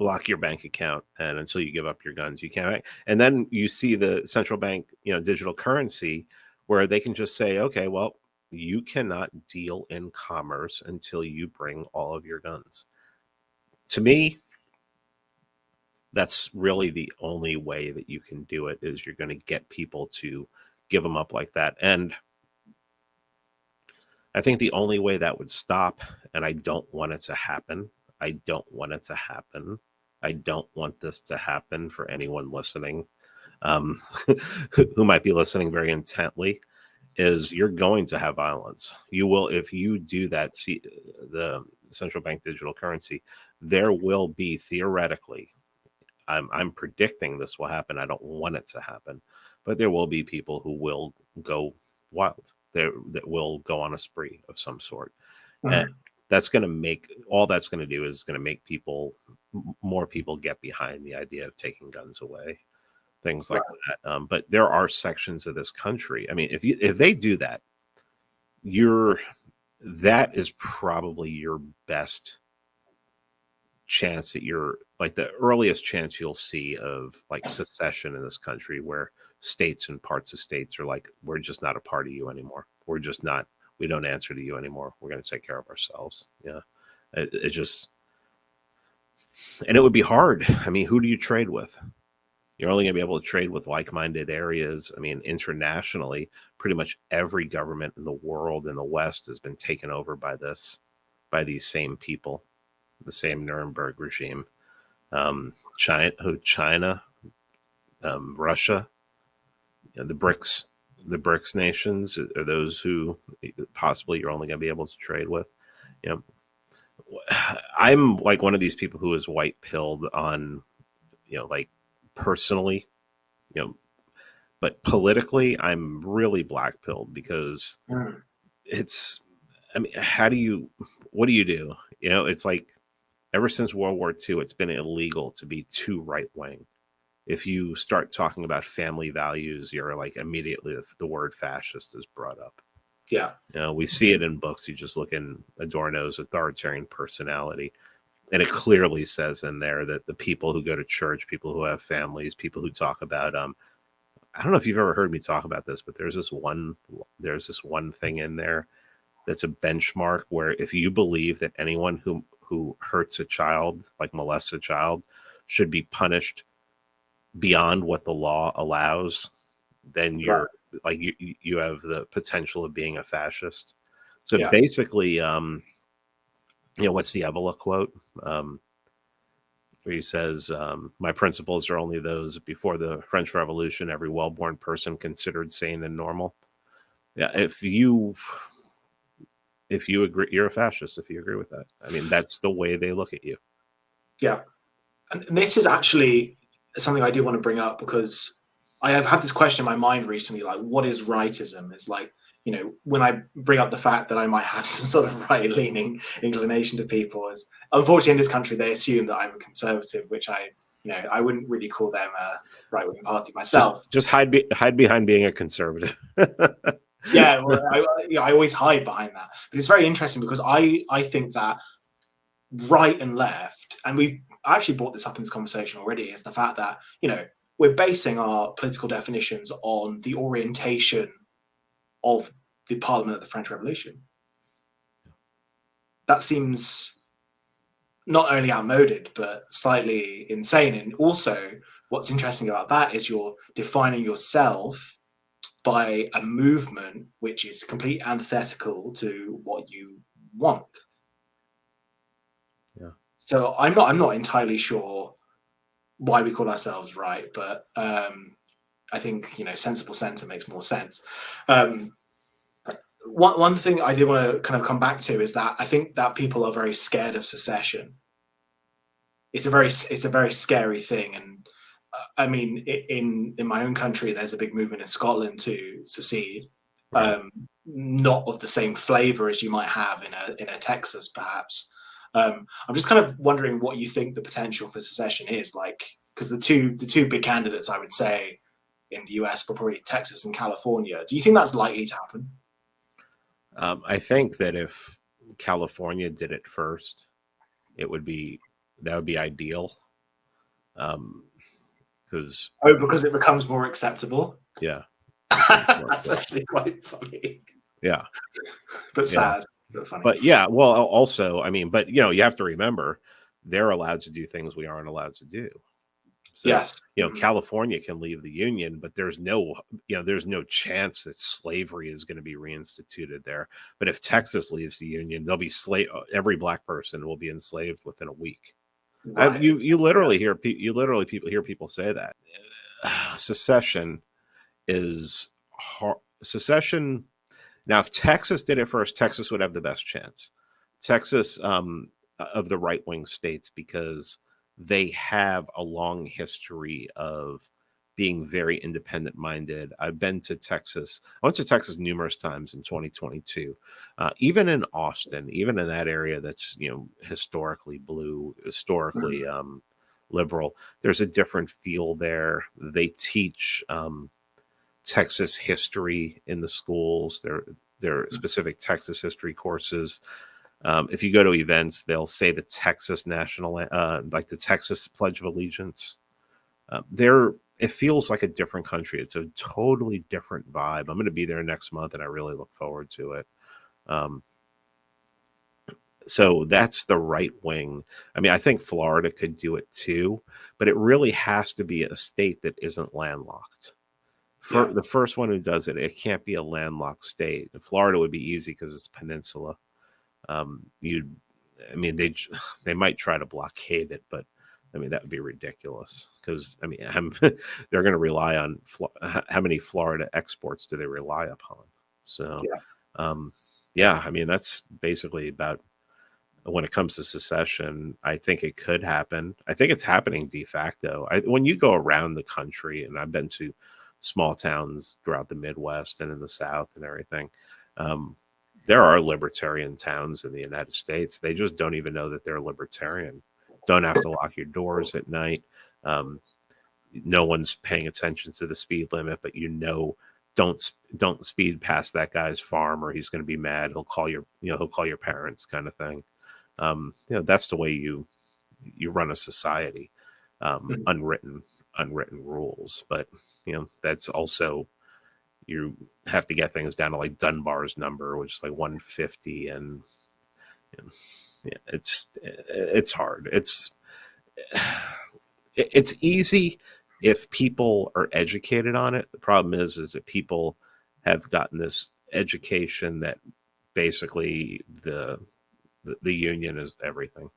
Speaker 2: lock your bank account, and until you give up your guns, you can't. And then you see the central bank digital currency, where they can just say, okay, well, you cannot deal in commerce until you bring all of your guns. To me, that's really the only way that you can do it, is you're going to get people to give them up like that. And I think the only way that would stop, and I don't want it to happen, I don't want this to happen for anyone listening, who might be listening very intently, is you're going to have violence. You will, if you do that, see the central bank digital currency, there will be, theoretically, I'm predicting this will happen. I don't want it to happen, but there will be people who will go wild. That will go on a spree of some sort. Mm-hmm. And that's going to do is going to make more people get behind the idea of taking guns away. things like
Speaker 1: Right.
Speaker 2: that. But there are sections of this country. I mean, if they do that, that is probably your best chance that you're like the earliest chance you'll see of like secession in this country, where states and parts of states are like, we're just not a part of you anymore. We're just not, we don't answer to you anymore. We're going to take care of ourselves. Yeah. It just, and it would be hard. I mean, who do you trade with? You're only going to be able to trade with like-minded areas. I mean, internationally, pretty much every government in the world in the West has been taken over by these same people, the same Nuremberg regime. China, Russia, the BRICS nations are those who possibly you're only going to be able to trade with. You know, I'm like one of these people who is white pilled on, like personally, but politically, I'm really black pilled because it's, I mean, what do you do? It's like ever since World War II, it's been illegal to be too right wing. If you start talking about family values, you're like immediately the word fascist is brought up.
Speaker 1: Yeah.
Speaker 2: We see it in books. You just look in Adorno's Authoritarian Personality, and it clearly says in there that the people who go to church, people who have families, people who talk about, I don't know if you've ever heard me talk about this, but there's this one thing in there that's a benchmark where if you believe that anyone who hurts a child, like molests a child, should be punished beyond what the law allows, then you're like you have the potential of being a fascist. So basically, what's the Evola quote? Where he says, my principles are only those before the French Revolution, every well-born person considered sane and normal. Yeah, if you agree, you're a fascist if you agree with that. I mean, that's the way they look at you.
Speaker 1: Yeah. And this is actually something I do want to bring up, because I have had this question in my mind recently, like, what is rightism? It's like, when I bring up the fact that I might have some sort of right-leaning inclination to people, is unfortunately in this country, they assume that I'm a conservative, which I wouldn't really call them a right-wing party myself.
Speaker 2: Just hide behind being a conservative.
Speaker 1: Yeah, well, I always hide behind that. But it's very interesting because I think that right and left, and we've actually brought this up in this conversation already, is the fact that, we're basing our political definitions on the orientation of the Parliament of the French Revolution. That seems not only outmoded, but slightly insane. And also, what's interesting about that is you're defining yourself by a movement which is completely antithetical to what you want.
Speaker 2: Yeah.
Speaker 1: So I'm not entirely sure why we call ourselves right, but I think sensible centre makes more sense. One thing I did want to kind of come back to is that I think that people are very scared of secession. It's a very scary thing, and I mean, in my own country, there's a big movement in Scotland to secede.
Speaker 2: Right.
Speaker 1: Not of the same flavour as you might have in a Texas, perhaps. I'm just kind of wondering what you think the potential for secession is, like, because the two big candidates, I would say, in the US were probably Texas and California. Do you think that's likely to happen?
Speaker 2: I think that if California did it first, that would be ideal. Because
Speaker 1: it becomes more acceptable.
Speaker 2: Yeah,
Speaker 1: that's actually quite funny.
Speaker 2: Yeah,
Speaker 1: but sad. But funny.
Speaker 2: But yeah, well, also, I mean, but you have to remember, they're allowed to do things we aren't allowed to do. So,
Speaker 1: yes,
Speaker 2: California can leave the union, but there's no chance that slavery is going to be reinstituted there. But if Texas leaves the union, they'll be every black person will be enslaved within a week. Right. You literally hear people say that secession is hard. Secession. Now, if Texas did it first, Texas would have the best chance. Texas, of the right-wing states, because they have a long history of being very independent-minded. I've been to Texas. I went to Texas numerous times in 2022. Even in Austin, even in that area that's historically blue, historically liberal. There's a different feel there. They teach Texas history in the schools. There are specific Texas history courses. If you go to events, they'll say the Texas national, like the Texas Pledge of Allegiance. It feels like a different country. It's a totally different vibe. I'm going to be there next month, and I really look forward to it. So that's the right wing. I mean, I think Florida could do it too, but it really has to be a state that isn't landlocked. For the first one who does it, it can't be a landlocked state. Florida would be easy because it's peninsula. I mean, they might try to blockade it, but I mean that would be ridiculous because I mean they're going to rely on how many Florida exports do they rely upon? So, I mean that's basically about when it comes to secession. I think it could happen. I think it's happening de facto. When you go around the country, and I've been to small towns throughout the Midwest and in the South and everything. There are libertarian towns in the United States. They just don't even know that they're libertarian. Don't have to lock your doors at night. No one's paying attention to the speed limit, but don't speed past that guy's farm or he's going to be mad. He'll call your parents, kind of thing. That's the way you run a society. Unwritten rules, but that's also, you have to get things down to like Dunbar's number, which is like 150, and it's hard. It's easy if people are educated on it. The problem is that people have gotten this education that basically the union is everything.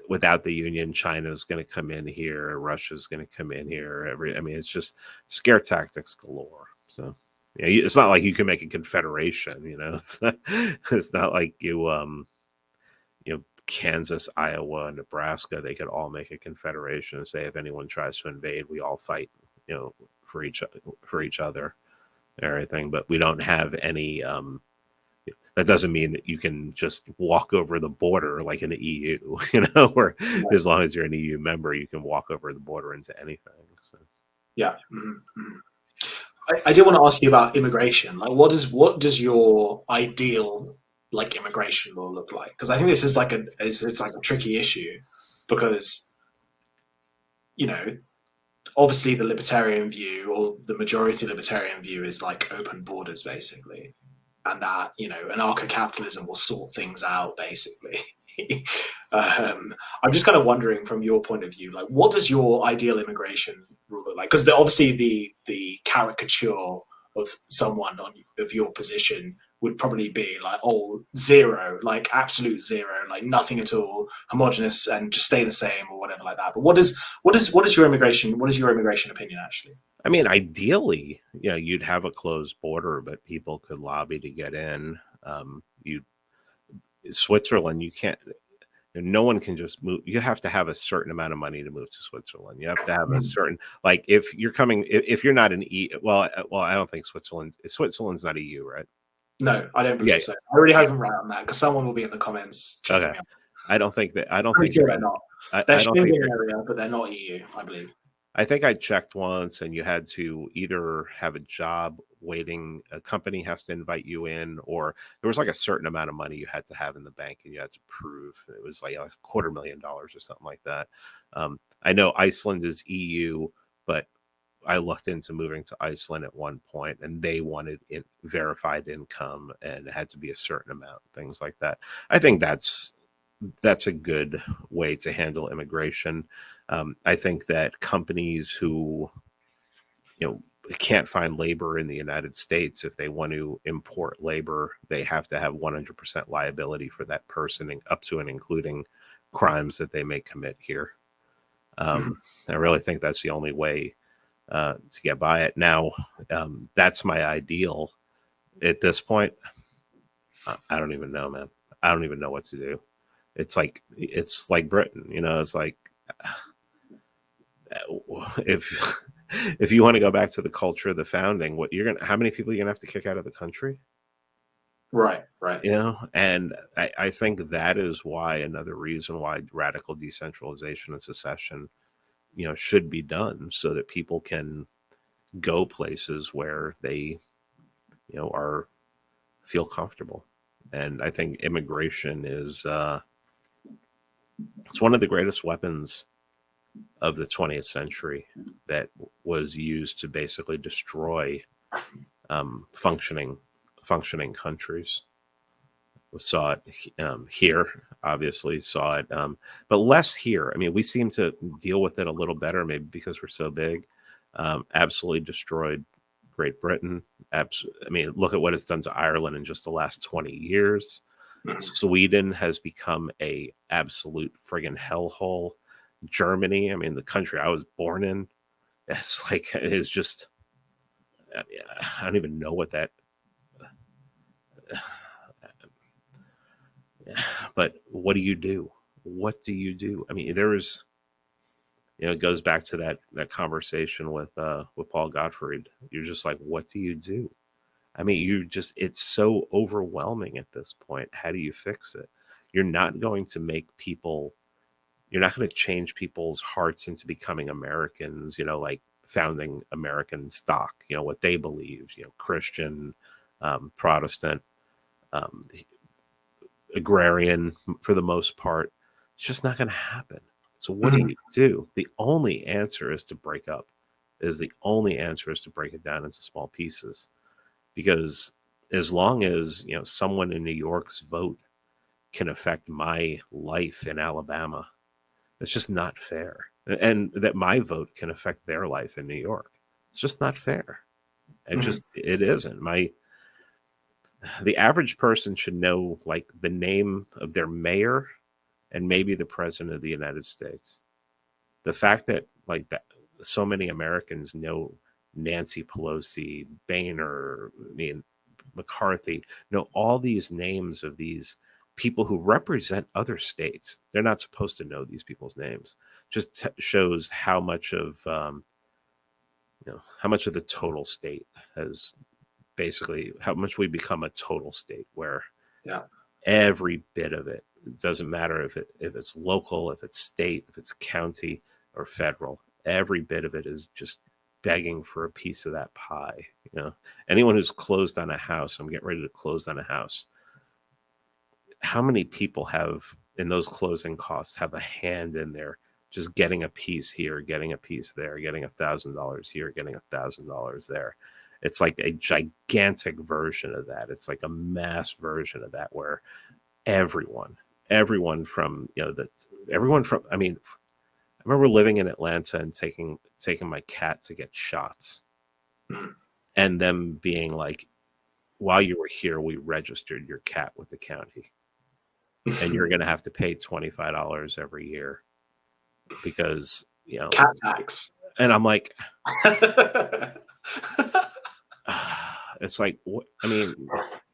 Speaker 2: Without the union, China is going to come in here, Russia is going to come in here. I mean, it's just scare tactics galore. So, it's not like you can make a confederation. It's not like Kansas, Iowa, Nebraska. They could all make a confederation and say if anyone tries to invade, we all fight. For each other, and everything. But we don't have any. That doesn't mean that you can just walk over the border like in the EU, where as long as you're an EU member, you can walk over the border into anything. So.
Speaker 1: Yeah. I do want to ask you about immigration. Like, what does your ideal immigration law look like? Because I think this is it's like a tricky issue because, obviously the libertarian view or the majority libertarian view is like open borders basically. And that, anarcho-capitalism will sort things out, basically. I'm just kind of wondering from your point of view, like, what does your ideal immigration rule look like? Because obviously the caricature of someone of your position would probably be like, zero, like absolute zero, like nothing at all, homogenous, and just stay the same or whatever like that. But what is your immigration opinion actually?
Speaker 2: I mean, ideally, you'd have a closed border, but people could lobby to get in. Switzerland, you can't. No one can just move. You have to have a certain amount of money to move to Switzerland. You have to have a certain, like, if you're coming, if you're not an EU, well, I don't think Switzerland's not EU, right?
Speaker 1: No, I don't believe so. I really hope I'm right on that because someone will be in the comments checking me out.
Speaker 2: I don't think that.
Speaker 1: They're not. They're Schengen area, but they're not EU, I believe.
Speaker 2: I think I checked once, and you had to either have a job waiting, a company has to invite you in, or there was like a certain amount of money you had to have in the bank and you had to prove. It was like $250,000 or something like that. I know Iceland is EU, but I looked into moving to Iceland at one point, and they wanted verified income, and it had to be a certain amount, things like that. I think that's a good way to handle immigration. I think that companies who, can't find labor in the United States, if they want to import labor, they have to have 100% liability for that person, up to and including crimes that they may commit here. I really think that's the only way to get by it. Now, that's my ideal at this point. I don't even know, man. I don't even know what to do. It's like Britain, it's like, if you want to go back to the culture of the founding, how many people are you gonna have to kick out of the country?
Speaker 1: Right. Right.
Speaker 2: you know. And I think that is why, another reason why radical decentralization and secession, should be done, so that people can go places where they, are feel comfortable. And I think immigration is it's one of the greatest weapons of the 20th century that was used to basically destroy functioning countries. We saw it here, obviously saw it, but less here. I mean, we seem to deal with it a little better, maybe because we're so big. Absolutely destroyed Great Britain. I mean, look at what it's done to Ireland in just the last 20 years. Sweden has become a absolute friggin' hellhole. Germany, I mean, the country I was born in, it's like, it's just, I don't even know what that. But what do you do? What do you do? I mean, there's, it goes back to that conversation with Paul Gottfried. You're just like, what do you do? I mean, it's so overwhelming at this point. How do you fix it? You're not going to make people, you're not going to change people's hearts into becoming Americans, like founding American stock, what they believe, Christian, Protestant, um, agrarian for the most part. It's just not going to happen. So what do you do? The only answer is to break up. The only answer is to break it down into small pieces. Because as long as, someone in New York's vote can affect my life in Alabama, it's just not fair. And that my vote can affect their life in New York, it's just not fair. It isn't. The average person should know, like, the name of their mayor and maybe the president of the United States. The fact that, like, that so many Americans know Nancy Pelosi, Boehner, I mean, McCarthy, know all these names of these people who represent other states. They're not supposed to know these people's names. Just shows how much of how much of the total state has, basically, how much we become a total state, where every bit of it doesn't matter if it's local, if it's state, if it's county or federal. Every bit of it is just begging for a piece of that pie. Anyone who's closed on a house, I'm getting ready to close on a house. How many people have, in those closing costs, have a hand in there, just getting a piece here, getting a piece there, getting $1,000 here, getting $1,000 there? It's like a gigantic version of that. It's like a mass version of that, where everyone from, I mean, I remember living in Atlanta and taking my cat to get shots, and them being like, while you were here, we registered your cat with the county, and you're going to have to pay $25 every year because,
Speaker 1: cat tax.
Speaker 2: And I'm like, it's like, what? I mean,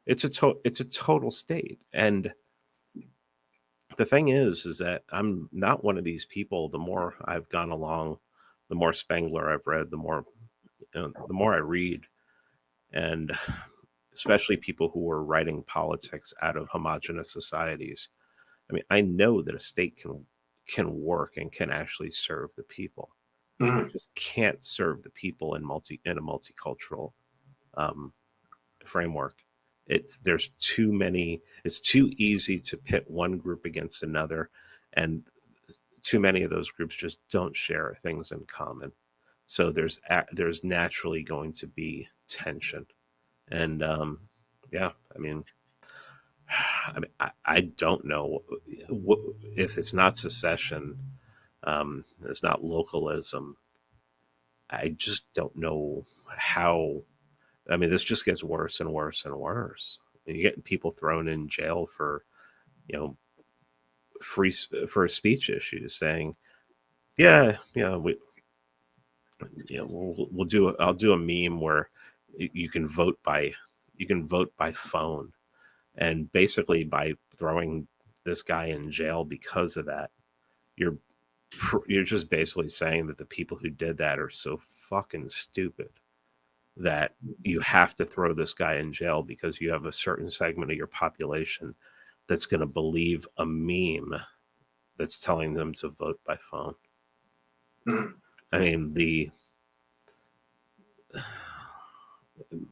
Speaker 2: it's a total state. And the thing is that I'm not one of these people. The more I've gone along, the more Spengler I've read, the more I read, and especially people who are writing politics out of homogenous societies. I mean, I know that a state can work and can actually serve the people. It just can't serve the people in a multicultural framework. It's too easy to pit one group against another, and too many of those groups just don't share things in common. So there's naturally going to be tension. And yeah, I mean, I don't know if it's not secession, it's not localism. I just don't know how. I mean, this just gets worse and worse and worse. You're getting people thrown in jail for, for speech issues, saying, yeah, I'll do a meme where you can vote by phone, and basically by throwing this guy in jail because of that, you're just basically saying that the people who did that are so fucking stupid that you have to throw this guy in jail because you have a certain segment of your population that's going to believe a meme that's telling them to vote by phone.
Speaker 1: Mm.
Speaker 2: I mean,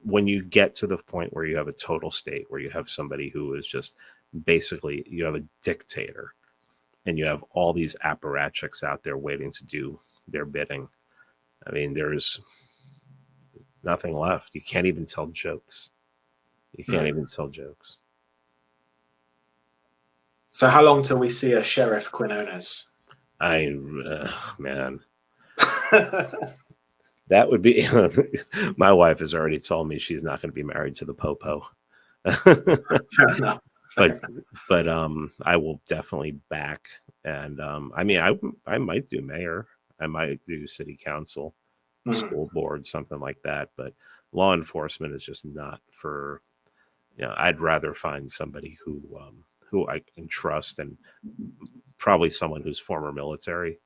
Speaker 2: when you get to the point where you have a total state, where you have somebody who is just basically, you have a dictator and you have all these apparatchiks out there waiting to do their bidding. I mean, there's nothing left. You can't even tell jokes. You can't even tell jokes.
Speaker 1: So how long till we see a Sheriff Quinones?
Speaker 2: Man, that would be. My wife has already told me she's not going to be married to the popo.
Speaker 1: Fair enough.
Speaker 2: but I will definitely back. And I mean, I might do mayor. I might do city council, school board, something like that. But law enforcement is just not for. I'd rather find somebody who I can trust, and probably someone who's former military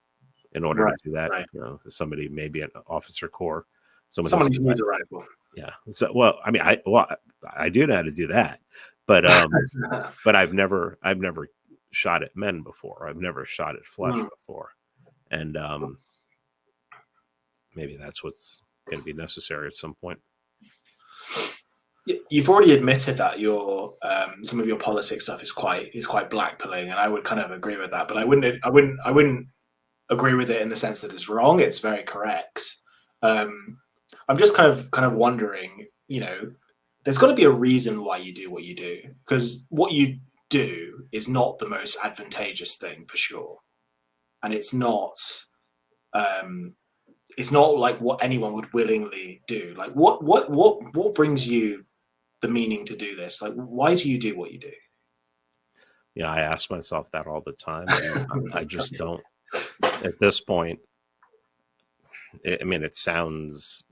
Speaker 2: in order to do that.
Speaker 1: Right.
Speaker 2: Somebody, maybe an officer corps,
Speaker 1: someone who needs a rifle.
Speaker 2: Yeah. So, well, I mean, I do know how to do that, but but I've never shot at men before. I've never shot at flesh before, and maybe that's what's going to be necessary at some point.
Speaker 1: You've already admitted that your some of your politics stuff is quite blackpilling, and I would kind of agree with that. But I wouldn't agree with it in the sense that it's wrong. It's very correct. I'm just kind of wondering, there's got to be a reason why you do what you do, because what you do is not the most advantageous thing for sure, and it's not like what anyone would willingly do. Like what brings you the meaning to do this? Like, why do you do what you do?
Speaker 2: I ask myself that all the time, and I just don't. At this point, I mean, it sounds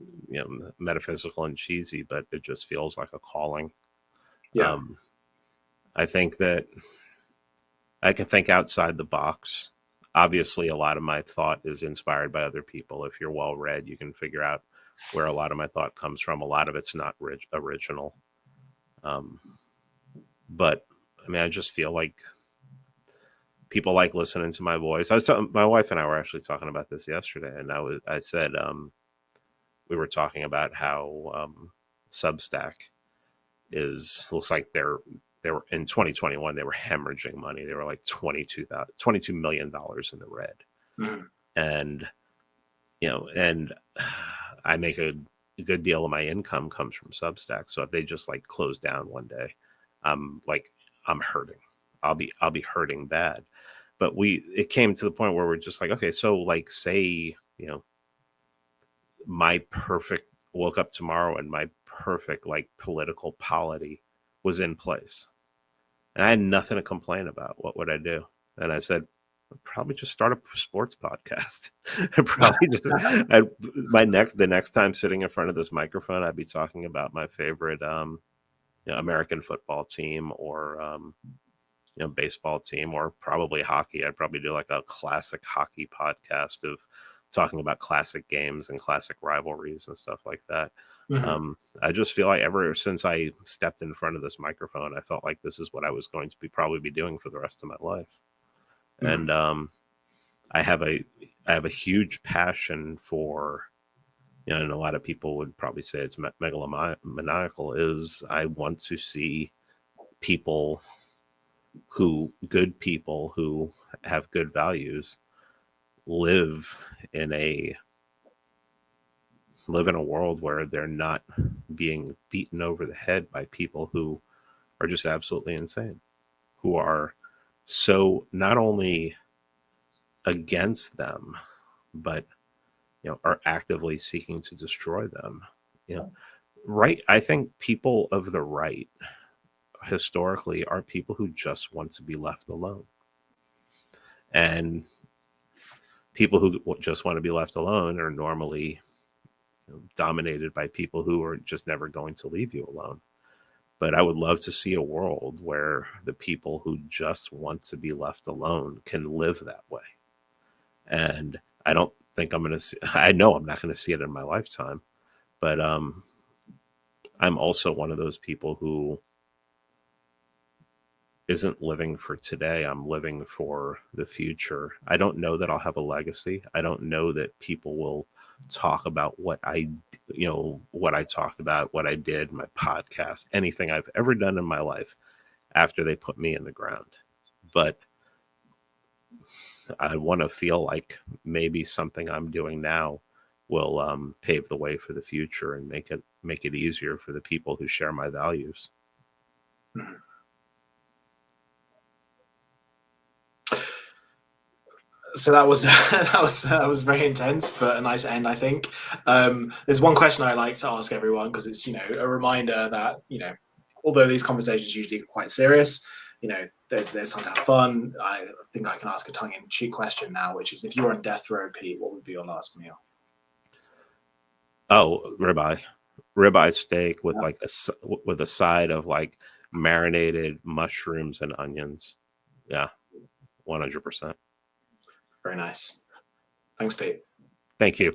Speaker 2: metaphysical and cheesy, but it just feels like a calling.
Speaker 1: Yeah.
Speaker 2: I think that I can think outside the box. Obviously, a lot of my thought is inspired by other people. If you're well read, you can figure out where a lot of my thought comes from. A lot of it's not original. But I mean, I just feel like people like listening to my voice. My wife and I were actually talking about this yesterday, and I said we were talking about how Substack looks like they were in 2021. They were hemorrhaging money. They were like $22 million in the red, and and I make a good deal of my income comes from Substack. So if they just like close down one day, I'm hurting. I'll be hurting bad. But it came to the point where we're just like, okay, so like say, woke up tomorrow and my perfect like political polity was in place and I had nothing to complain about. What would I do? And I said, I'd probably just start a sports podcast. Probably just the next time sitting in front of this microphone, I'd be talking about my favorite American football team or baseball team, or probably hockey. I'd probably do like a classic hockey podcast of talking about classic games and classic rivalries and stuff like that. I just feel like ever since I stepped in front of this microphone, I felt like this is what I was going to probably be doing for the rest of my life. And I have a huge passion for, and a lot of people would probably say it's megalomaniacal, is I want to see good people who have good values live in a world where they're not being beaten over the head by people who are just absolutely insane, who are so not only against them, but are actively seeking to destroy them. Right. I think people of the right historically are people who just want to be left alone. And people who just want to be left alone are normally dominated by people who are just never going to leave you alone. But I would love to see a world where the people who just want to be left alone can live that way. And I don't think I know I'm not going to see it in my lifetime, but I'm also one of those people who isn't living for today. I'm living for the future. I don't know that I'll have a legacy. I don't know that people will talk about what I talked about, what I did, my podcast, anything I've ever done in my life after they put me in the ground. But I want to feel like maybe something I'm doing now will pave the way for the future and make it easier for the people who share my values.
Speaker 1: So that was that was very intense, but a nice end, I think. There's one question I like to ask everyone, because it's a reminder that although these conversations usually are quite serious, there's time to have fun. I think I can ask a tongue-in-cheek question now, which is, if you were on death row, Pete, what would be your last meal?
Speaker 2: Oh, ribeye steak with with a side of like marinated mushrooms and onions. Yeah, 100%.
Speaker 1: Very nice. Thanks, Pete.
Speaker 2: Thank you.